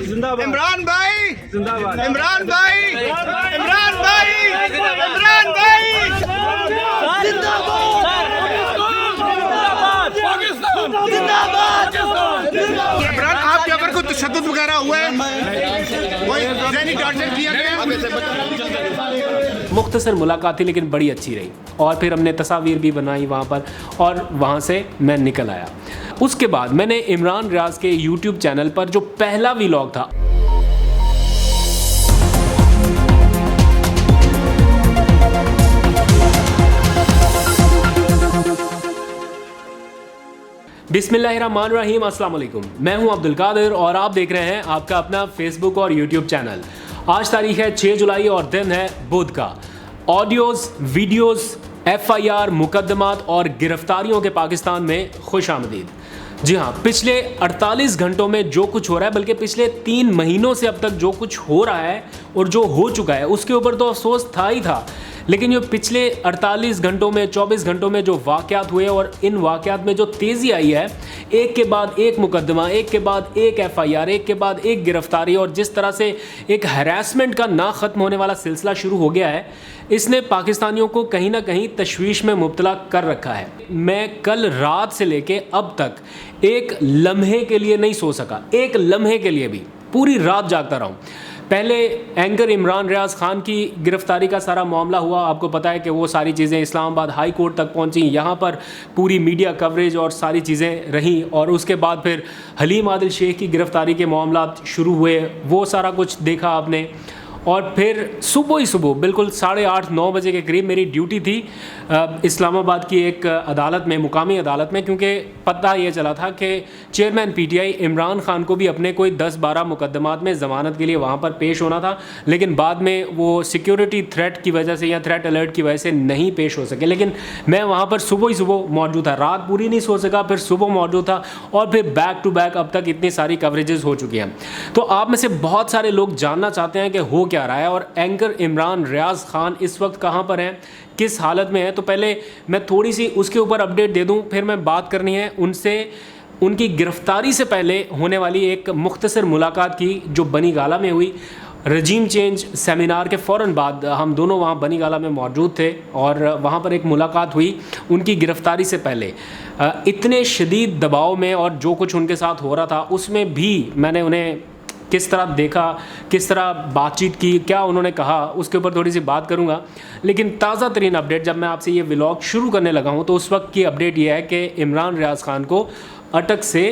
जिंदाबाद। इमरान भाई जिंदाबाद। इमरान भाई इमरान भाई इमरान भाई इमरान, आपके ऊपर कोई तशद्दुद वगैरह हुआ है? कोई ज़हनी टॉर्चर किया गया? मुख्तसर मुलाकात थी लेकिन बड़ी अच्छी रही, और फिर हमने तस्वीर भी बनाई वहाँ पर, और वहाँ से मैं निकल आया। उसके बाद मैंने इमरान रियाज के यूट्यूब चैनल पर जो पहला व्लॉग था, बिस्मिल्लाहिर्रहमानिर्रहीम, अस्सलाम वालेकुम। मैं हूं अब्दुल कादिर और आप देख रहे हैं आपका अपना फेसबुक और यूट्यूब चैनल। आज तारीख है 6 जुलाई और दिन है बुध का। ऑडियोज़, वीडियोज़, FIR, मुकदमात और गिरफ्तारियों के पाकिस्तान में खुश आमदीद। जी हाँ, पिछले 48 घंटों में जो कुछ हो रहा है, बल्कि पिछले 3 महीनों से अब तक जो कुछ हो रहा है और जो हो चुका है, उसके ऊपर तो अफसोस था ही था, लेकिन ये पिछले 48 घंटों में, 24 घंटों में जो वाक़यात हुए और इन वाक़यात में जो तेज़ी आई है, एक के बाद एक मुकदमा, एक के बाद एक FIR, एक के बाद एक गिरफ्तारी, और जिस तरह से एक हैरेसमेंट का ना ख़त्म होने वाला सिलसिला शुरू हो गया है, इसने पाकिस्तानियों को कहीं ना कहीं तशवीश में मुब्तला कर रखा है। मैं कल रात से लेके अब तक एक लम्हे के लिए नहीं सो सका, एक लम्हे के लिए भी, पूरी रात जागता रहा हूँ। पहले एंकर इमरान रियाज खान की गिरफ्तारी का सारा मामला हुआ, आपको पता है कि वो सारी चीज़ें इस्लामाबाद हाई कोर्ट तक पहुंची, यहाँ पर पूरी मीडिया कवरेज और सारी चीज़ें रहीं, और उसके बाद फिर हलीम आदिल शेख की गिरफ्तारी के मामला शुरू हुए, वो सारा कुछ देखा आपने। और फिर सुबह ही सुबह बिल्कुल 8:30-9 बजे के करीब मेरी ड्यूटी थी इस्लामाबाद की एक अदालत में, मुकामी अदालत में, क्योंकि पता ये चला था कि चेयरमैन PTI इमरान खान को भी अपने कोई 10-12 मुकदमात में ज़मानत के लिए वहाँ पर पेश होना था, लेकिन बाद में वो सिक्योरिटी थ्रेट की वजह से या थ्रेट अलर्ट की वजह से नहीं पेश हो सके। लेकिन मैं वहाँ पर सुबह ही सुबह मौजूद था, रात पूरी नहीं सो सका, फिर सुबह मौजूद था, और फिर बैक टू बैक अब तक इतनी सारी कवरेजेस हो चुकी हैं। तो आप में से बहुत सारे लोग जानना चाहते हैं कि हो क्या रहा है और एंकर इमरान रियाज खान इस वक्त कहाँ पर हैं, किस हालत में है। तो पहले मैं थोड़ी सी उसके ऊपर अपडेट दे दूं, फिर मैं बात करनी है उनसे उनकी गिरफ्तारी से पहले होने वाली एक मुख्तसर मुलाकात की जो बनी गाला में हुई। रजीम चेंज सेमिनार के फ़ौरन बाद हम दोनों वहाँ बनी गाला में मौजूद थे और वहाँ पर एक मुलाकात हुई उनकी गिरफ्तारी से पहले। इतने शदीद दबाव में और जो कुछ उनके साथ हो रहा था उसमें भी मैंने उन्हें किस तरह देखा, किस तरह बातचीत की, क्या उन्होंने कहा, उसके ऊपर थोड़ी सी बात करूंगा। लेकिन ताज़ा तरीन अपडेट जब मैं आपसे ये व्लॉग शुरू करने लगा हूं तो उस वक्त की अपडेट ये है कि इमरान रियाज खान को अटक से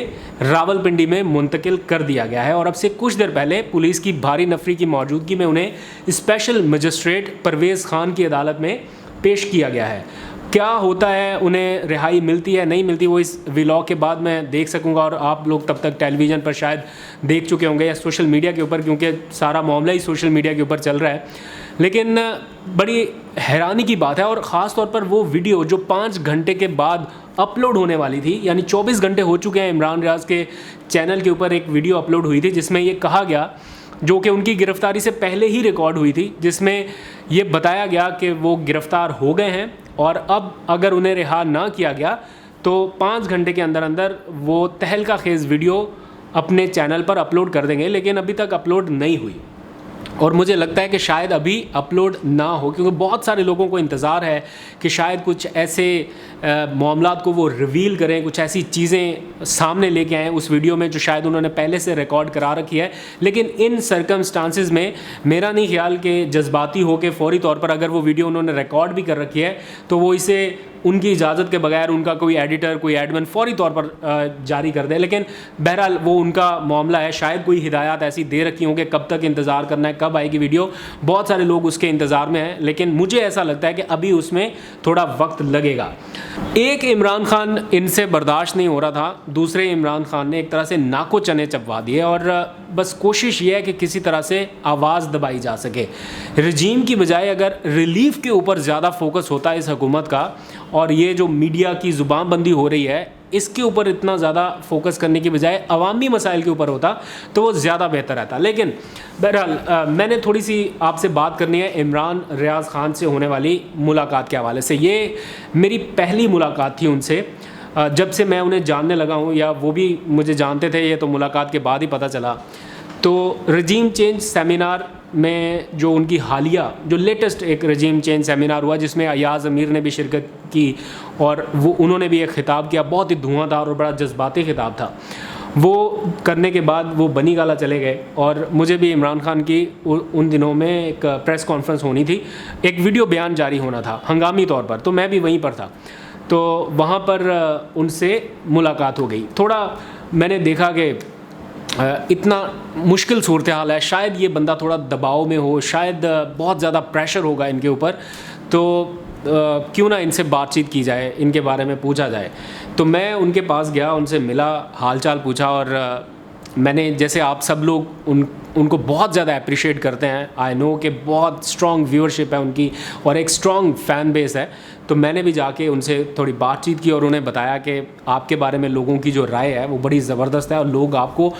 रावलपिंडी में मुंतकिल कर दिया गया है, और अब से कुछ देर पहले पुलिस की भारी नफरी की मौजूदगी में उन्हें स्पेशल मजिस्ट्रेट परवेज़ खान की अदालत में पेश किया गया है। क्या होता है, उन्हें रिहाई मिलती है नहीं मिलती, वो इस व्लॉग के बाद मैं देख सकूंगा, और आप लोग तब तक टेलीविज़न पर शायद देख चुके होंगे या सोशल मीडिया के ऊपर, क्योंकि सारा मामला ही सोशल मीडिया के ऊपर चल रहा है। लेकिन बड़ी हैरानी की बात है, और ख़ास तौर पर वो वीडियो जो 5 घंटे के बाद अपलोड होने वाली थी, यानी 24 घंटे हो चुके हैं इमरान रियाज के चैनल के ऊपर एक वीडियो अपलोड हुई थी जिसमें ये कहा गया, जो कि उनकी गिरफ्तारी से पहले ही रिकॉर्ड हुई थी, जिसमें ये बताया गया कि वो गिरफ़्तार हो गए हैं और अब अगर उन्हें रिहा ना किया गया तो 5 घंटे के अंदर अंदर वो तहलका खेज़ वीडियो अपने चैनल पर अपलोड कर देंगे। लेकिन अभी तक अपलोड नहीं हुई और मुझे लगता है कि शायद अभी अपलोड ना हो, क्योंकि बहुत सारे लोगों को इंतज़ार है कि शायद कुछ ऐसे मामलात को वो रिवील करें, कुछ ऐसी चीज़ें सामने लेके आएँ उस वीडियो में जो शायद उन्होंने पहले से रिकॉर्ड करा रखी है। लेकिन इन सर्कमस्टांसिस में मेरा नहीं ख्याल कि जज्बाती हो के फ़ौरी तौर पर अगर वो वीडियो उन्होंने रिकॉर्ड भी कर रखी है तो वो इसे उनकी इजाज़त के बगैर उनका कोई एडिटर, कोई एडमिन फ़ौरी तौर पर जारी कर दे। लेकिन बहरहाल वो उनका मामला है, शायद कोई हिदायत ऐसी दे रखी हों कि कब तक इंतज़ार करना है, कब आएगी वीडियो। बहुत सारे लोग उसके इंतज़ार में हैं, लेकिन मुझे ऐसा लगता है कि अभी उसमें थोड़ा वक्त लगेगा। एक इमरान खान इनसे बर्दाश्त नहीं हो रहा था, दूसरे इमरान खान ने एक तरह से नाको चने चबवा दिए, और बस कोशिश ये है कि किसी तरह से आवाज़ दबाई जा सके। रजीम की बजाय अगर रिलीफ के ऊपर ज़्यादा फोकस होता है इस हुकूमत का, और ये जो मीडिया की ज़ुबानबंदी हो रही है इसके ऊपर इतना ज़्यादा फोकस करने की बजाय अवामी मसाइल के ऊपर होता तो वो ज़्यादा बेहतर रहता। लेकिन बहरहाल मैंने थोड़ी सी आपसे बात करनी है इमरान रियाज खान से होने वाली मुलाकात के हवाले से। ये मेरी पहली मुलाकात थी उनसे, जब से मैं उन्हें जानने लगा हूँ, या वो भी मुझे जानते थे, ये तो मुलाकात के बाद ही पता चला। तो रजीम चेंज सेमिनार में जो उनकी हालिया जो लेटेस्ट एक रजीम चेंज सेमिनार हुआ जिसमें अयाज़ अमीर ने भी शिरकत की और वो उन्होंने भी एक ख़िताब किया, बहुत ही धुआंधार और बड़ा जज्बाती ख़िताब था। वो करने के बाद वो बनी गाला चले गए और मुझे भी इमरान खान की उन दिनों में एक प्रेस कॉन्फ्रेंस होनी थी, एक वीडियो बयान जारी होना था हंगामी तौर पर, तो मैं भी वहीं पर था। तो वहाँ पर उनसे मुलाकात हो गई। थोड़ा मैंने देखा कि इतना मुश्किल सूरत हाल है, शायद ये बंदा थोड़ा दबाव में हो, शायद बहुत ज़्यादा प्रेशर होगा इनके ऊपर, तो क्यों ना इनसे बातचीत की जाए, इनके बारे में पूछा जाए। तो मैं उनके पास गया, उनसे मिला, हालचाल पूछा और मैंने, जैसे आप सब लोग उनको बहुत ज़्यादा अप्रिशिएट करते हैं, आई नो कि बहुत स्ट्रॉन्ग व्यूअरशिप है उनकी और एक स्ट्रॉन्ग फ़ैन बेस है, तो मैंने भी जाके उनसे थोड़ी बातचीत की और उन्हें बताया कि आपके बारे में लोगों की जो राय है वो बड़ी ज़बरदस्त है और लोग आपको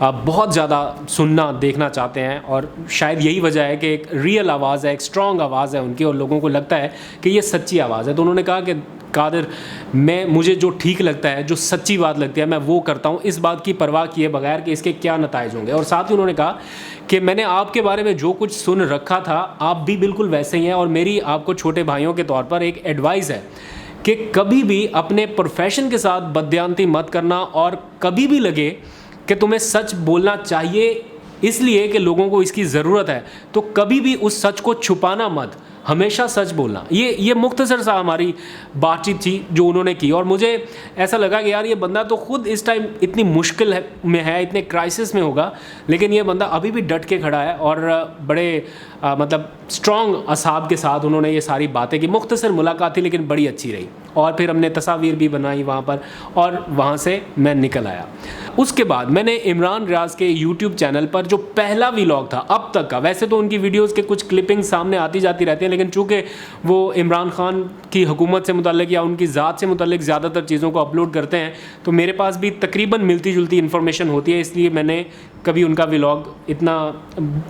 बहुत ज़्यादा सुनना देखना चाहते हैं और शायद यही वजह है कि एक रियल आवाज़ है, एक स्ट्रॉन्ग आवाज़ है उनकी और लोगों को लगता है कि ये सच्ची आवाज़ है। तो उन्होंने कहा कि कादिर, मुझे जो ठीक लगता है, जो सच्ची बात लगती है, मैं वो करता हूँ, इस बात की परवाह किए बगैर कि इसके क्या नताइज होंगे। और साथ ही उन्होंने कहा कि मैंने आपके बारे में जो कुछ सुन रखा था, आप भी बिल्कुल वैसे ही हैं और मेरी आपको छोटे भाइयों के तौर पर एक एडवाइस है कि कभी भी अपने प्रोफेशन के साथ बददियानती मत करना और कभी भी लगे कि तुम्हें सच बोलना चाहिए इसलिए कि लोगों को इसकी ज़रूरत है, तो कभी भी उस सच को छुपाना मत, हमेशा सच बोलना। ये मुख्तसर सा हमारी बातचीत थी जो उन्होंने की और मुझे ऐसा लगा कि यार ये बंदा तो ख़ुद इस टाइम इतनी मुश्किल में है, इतने क्राइसिस में होगा, लेकिन ये बंदा अभी भी डट के खड़ा है और बड़े मतलब स्ट्रॉन्ग असाब के साथ उन्होंने ये सारी बातें की। मुख्तसर मुलाकात थी लेकिन बड़ी अच्छी रही और फिर हमने तस्वीर भी बनाई वहाँ पर और वहाँ से मैं निकल आया। उसके बाद मैंने इमरान रियाज के यूट्यूब चैनल पर जो पहला व्लॉग था अब तक का, वैसे तो उनकी वीडियोस के कुछ क्लिपिंग सामने आती जाती रहती हैं, लेकिन चूँकि वो इमरान खान की हुकूमत से मुतल्लिक या उनकी ज़ात से मुतल्लिक ज़्यादातर चीज़ों को अपलोड करते हैं, तो मेरे पास भी तकरीबन मिलती जुलती इन्फॉर्मेशन होती है, इसलिए मैंने कभी उनका व्लॉग इतना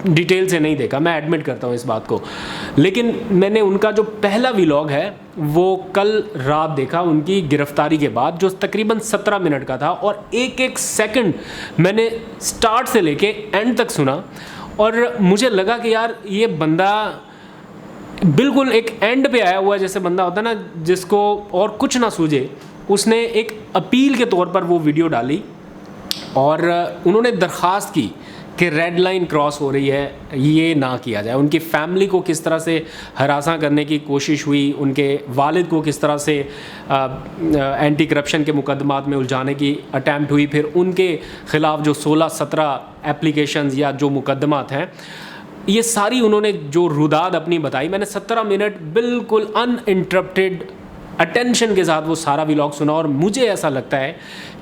डिटेल से नहीं देखा, मैं एडमिट करता हूँ इस बात को। लेकिन मैंने उनका जो पहला व्लॉग है वो कल रात देखा उनकी गिरफ्तारी के बाद, जो तकरीबन 17 मिनट का था और एक एक सेकंड मैंने स्टार्ट से लेके एंड तक सुना और मुझे लगा कि यार ये बंदा बिल्कुल एक एंड पे आया हुआ है, जैसे बंदा होता है ना जिसको और कुछ ना सूझे। उसने एक अपील के तौर पर वो वीडियो डाली और उन्होंने दरख्वास्त की कि रेड लाइन क्रॉस हो रही है, ये ना किया जाए। उनकी फैमिली को किस तरह से हरासा करने की कोशिश हुई, उनके वालिद को किस तरह से एंटी करप्शन के मुकदमात में उलझाने की अटैम्प्ट हुई, फिर उनके ख़िलाफ़ जो 16-17 एप्लीकेशंस या जो मुकदमात हैं, ये सारी उन्होंने जो रुदाद अपनी बताई। मैंने 17 मिनट बिल्कुल अनइंटरप्टेड अटेंशन के साथ वो सारा व्लॉग सुना और मुझे ऐसा लगता है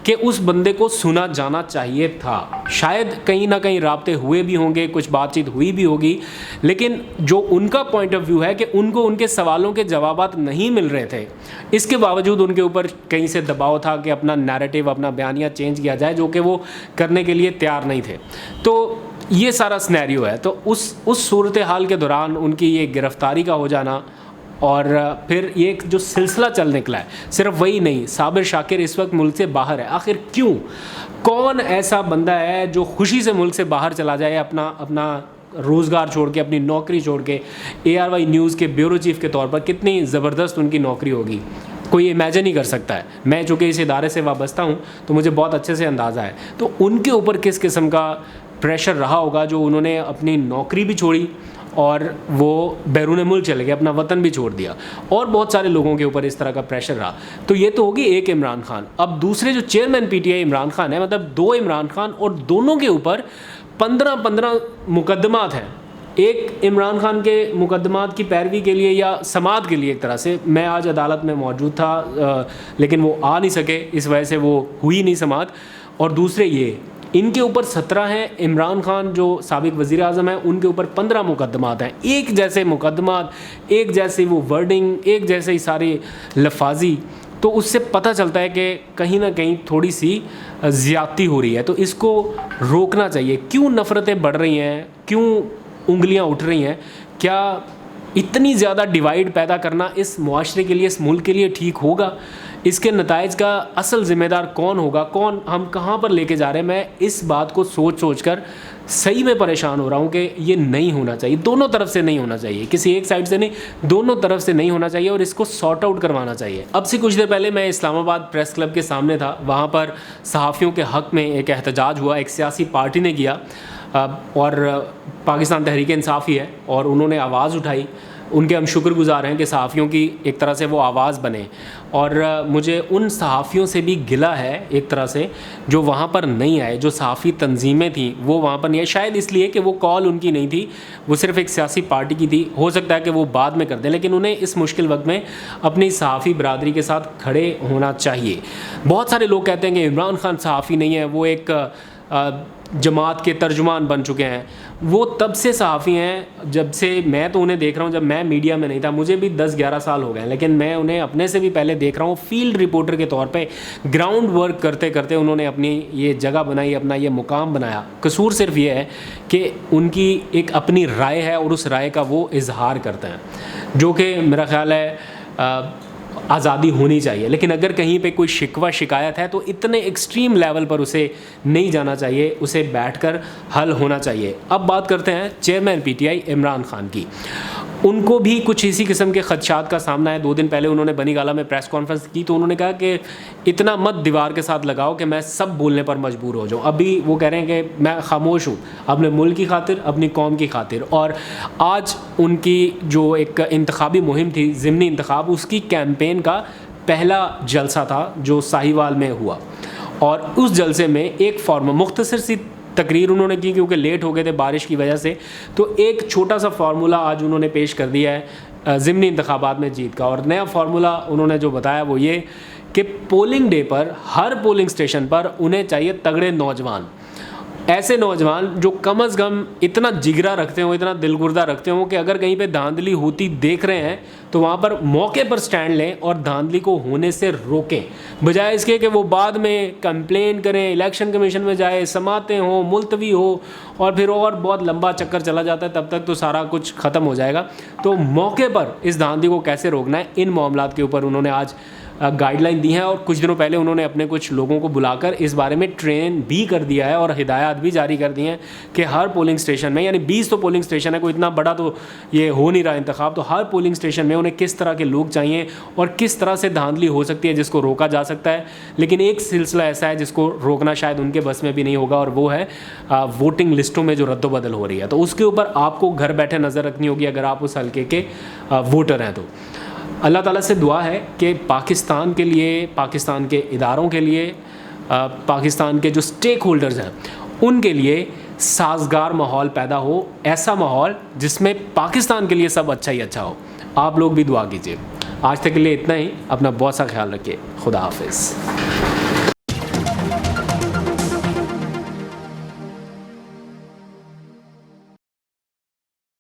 कि उस बंदे को सुना जाना चाहिए था। शायद कहीं ना कहीं राब्ते हुए भी होंगे, कुछ बातचीत हुई भी होगी, लेकिन जो उनका पॉइंट ऑफ व्यू है कि उनको उनके सवालों के जवाबात नहीं मिल रहे थे, इसके बावजूद उनके ऊपर कहीं से दबाव था कि अपना नैरेटिव, अपना बयानिया चेंज किया जाए, जो कि वो करने के लिए तैयार नहीं थे। तो ये सारा सिनेरियो है। तो उस सूरत हाल के दौरान उनकी ये गिरफ्तारी का हो जाना और फिर ये एक जो सिलसिला चल निकला है, सिर्फ वही नहीं, साबिर शाकिर इस वक्त मुल्क से बाहर है। आखिर क्यों? कौन ऐसा बंदा है जो खुशी से मुल्क से बाहर चला जाए, अपना रोज़गार छोड़ के, अपनी नौकरी छोड़ के? ARY न्यूज़ के ब्यूरो चीफ़ के तौर पर कितनी ज़बरदस्त उनकी नौकरी होगी, कोई इमेजिन नहीं कर सकता है। मैं चूँकि इस इदारे से वाबस्ता हूँ तो मुझे बहुत अच्छे से अंदाज़ा है। तो उनके ऊपर किस किस्म का प्रेशर रहा होगा जो उन्होंने अपनी नौकरी भी छोड़ी और वो बैरून मुल्क चले गए, अपना वतन भी छोड़ दिया, और बहुत सारे लोगों के ऊपर इस तरह का प्रेशर रहा। तो ये तो होगी एक इमरान खान। अब दूसरे जो चेयरमैन PTI इमरान खान है, मतलब 2 इमरान खान, और दोनों के ऊपर 15-15 मुकदमात हैं। एक इमरान खान के मुकदमात की पैरवी के लिए या समात के लिए, एक तरह से मैं आज अदालत में मौजूद था लेकिन वो आ नहीं सके, इस वजह से वो हुई नहीं समात। और दूसरे ये, इनके ऊपर 17 हैं। इमरान खान जो साबिक वज़ीर आज़म हैं, उनके ऊपर 15 मुकदमात हैं। एक जैसे मुकदमात, एक जैसे वो वर्डिंग, एक जैसे ही सारी लफाजी। तो उससे पता चलता है कि कहीं ना कहीं थोड़ी सी ज़्यादती हो रही है। तो इसको रोकना चाहिए। क्यों नफ़रतें बढ़ रही हैं, क्यों उंगलियां उठ रही हैं? क्या इतनी ज़्यादा डिवाइड पैदा करना इस मुआशरे के लिए, इस मुल्क के लिए ठीक होगा? इसके नताइज का असल ज़िम्मेदार कौन होगा? हम कहाँ पर लेके जा रहे हैं? मैं इस बात को सोच कर सही में परेशान हो रहा हूँ कि ये नहीं होना चाहिए, दोनों तरफ से नहीं होना चाहिए, किसी एक साइड से नहीं, दोनों तरफ से नहीं होना चाहिए और इसको सॉर्ट आउट करवाना चाहिए। अब से कुछ देर पहले मैं इस्लामाबाद प्रेस क्लब के सामने था, वहाँ पर सहाफ़ियों के हक़ में एक एहतजाज हुआ, एक सियासी पार्टी ने किया और पाकिस्तान तहरीक इंसाफ़ ही है और उन्होंने आवाज़ उठाई। उनके हम शुक्रगुज़ार हैं कि सहाफ़ियों की एक तरह से वो आवाज़ बने और मुझे उन सहाफ़ियों से भी गिला है एक तरह से जो वहाँ पर नहीं आए, जो सहाफ़ी तंजीमें थी वो वहाँ पर नहीं आए, शायद इसलिए कि वो कॉल उनकी नहीं थी, वो सिर्फ़ एक सियासी पार्टी की थी। हो सकता है कि वो बाद में कर दें, लेकिन उन्हें इस मुश्किल वक्त में अपनी सहाफ़ी बरादरी के साथ खड़े होना चाहिए। बहुत सारे लोग कहते हैं कि इमरान खान सहाफ़ी नहीं है, वो एक जमात के तर्जुमान बन चुके हैं। वो तब से सहाफ़ी हैं जब से मैं तो उन्हें देख रहा हूँ, जब मैं मीडिया में नहीं था, मुझे भी 10-11 साल हो गए हैं, लेकिन मैं उन्हें अपने से भी पहले देख रहा हूँ। फील्ड रिपोर्टर के तौर पे ग्राउंड वर्क करते करते उन्होंने अपनी ये जगह बनाई, अपना ये मुकाम बनाया। कसूर सिर्फ ये है कि उनकी एक अपनी राय है और उस राय का वो इजहार करते हैं, जो कि मेरा ख़्याल है आज़ादी होनी चाहिए। लेकिन अगर कहीं पे कोई शिकवा शिकायत है तो इतने एक्सट्रीम लेवल पर उसे नहीं जाना चाहिए, उसे बैठकर हल होना चाहिए। अब बात करते हैं चेयरमैन पीटीआई इमरान खान की। उनको भी कुछ इसी किस्म के खदशात का सामना है। 2 दिन पहले उन्होंने बनीगाला में प्रेस कॉन्फ्रेंस की तो उन्होंने कहा कि इतना मत दीवार के साथ लगाओ कि मैं सब बोलने पर मजबूर हो जाऊँ। अभी वो कह रहे हैं कि मैं खामोश हूँ अपने मुल्क की खातिर, अपनी कौम की खातिर। और आज उनकी जो एक इंतखाबी मुहिम थी, ज़िमनी इंतखाब, उसकी कैंपेन का पहला जलसा था जो साहिवाल में हुआ और उस जलसे में एक मुख्तसर सी तकरीर उन्होंने की क्योंकि लेट हो गए थे बारिश की वजह से। तो एक छोटा सा फार्मूला आज उन्होंने पेश कर दिया है ज़िमनी इंतखाबात में जीत का। और नया फार्मूला उन्होंने जो बताया वो ये कि पोलिंग डे पर हर पोलिंग स्टेशन पर उन्हें चाहिए तगड़े नौजवान, ऐसे नौजवान जो कम अज़ कम इतना जिगरा रखते हो, इतना दिलगुर्दा रखते हो कि अगर कहीं पे धांधली होती देख रहे हैं तो वहाँ पर मौके पर स्टैंड लें और धांधली को होने से रोकें, बजाय इसके कि वो बाद में कंप्लेन करें, इलेक्शन कमीशन में जाए, समातें हों, मुलतवी हो और फिर और बहुत लंबा चक्कर चला जाता है, तब तक तो सारा कुछ ख़त्म हो जाएगा। तो मौके पर इस धांधली को कैसे रोकना है, इन मामलात के ऊपर उन्होंने आज गाइडलाइन दी हैं और कुछ दिनों पहले उन्होंने अपने कुछ लोगों को बुलाकर इस बारे में ट्रेन भी कर दिया है और हिदायत भी जारी कर दी हैं कि हर पोलिंग स्टेशन में, यानी 20 तो पोलिंग स्टेशन है, कोई इतना बड़ा तो ये हो नहीं रहा इंतखाब, तो हर पोलिंग स्टेशन में उन्हें किस तरह के लोग चाहिए और किस तरह से धांधली हो सकती है जिसको रोका जा सकता है। लेकिन एक सिलसिला ऐसा है जिसको रोकना शायद उनके बस में भी नहीं होगा और वो है वोटिंग लिस्टों में जो रद्दोबदल हो रही है। तो उसके ऊपर आपको घर बैठे नज़र रखनी होगी अगर आप उस हल्के के वोटर हैं। तो अल्लाह ताला से दुआ है कि पाकिस्तान के लिए, पाकिस्तान के इदारों के लिए, पाकिस्तान के जो स्टेक होल्डर्स हैं उनके लिए साजगार माहौल पैदा हो, ऐसा माहौल जिसमें पाकिस्तान के लिए सब अच्छा ही अच्छा हो। आप लोग भी दुआ कीजिए। आज तक के लिए इतना ही। अपना बहुत सा ख्याल रखिए। खुदा हाफिज़।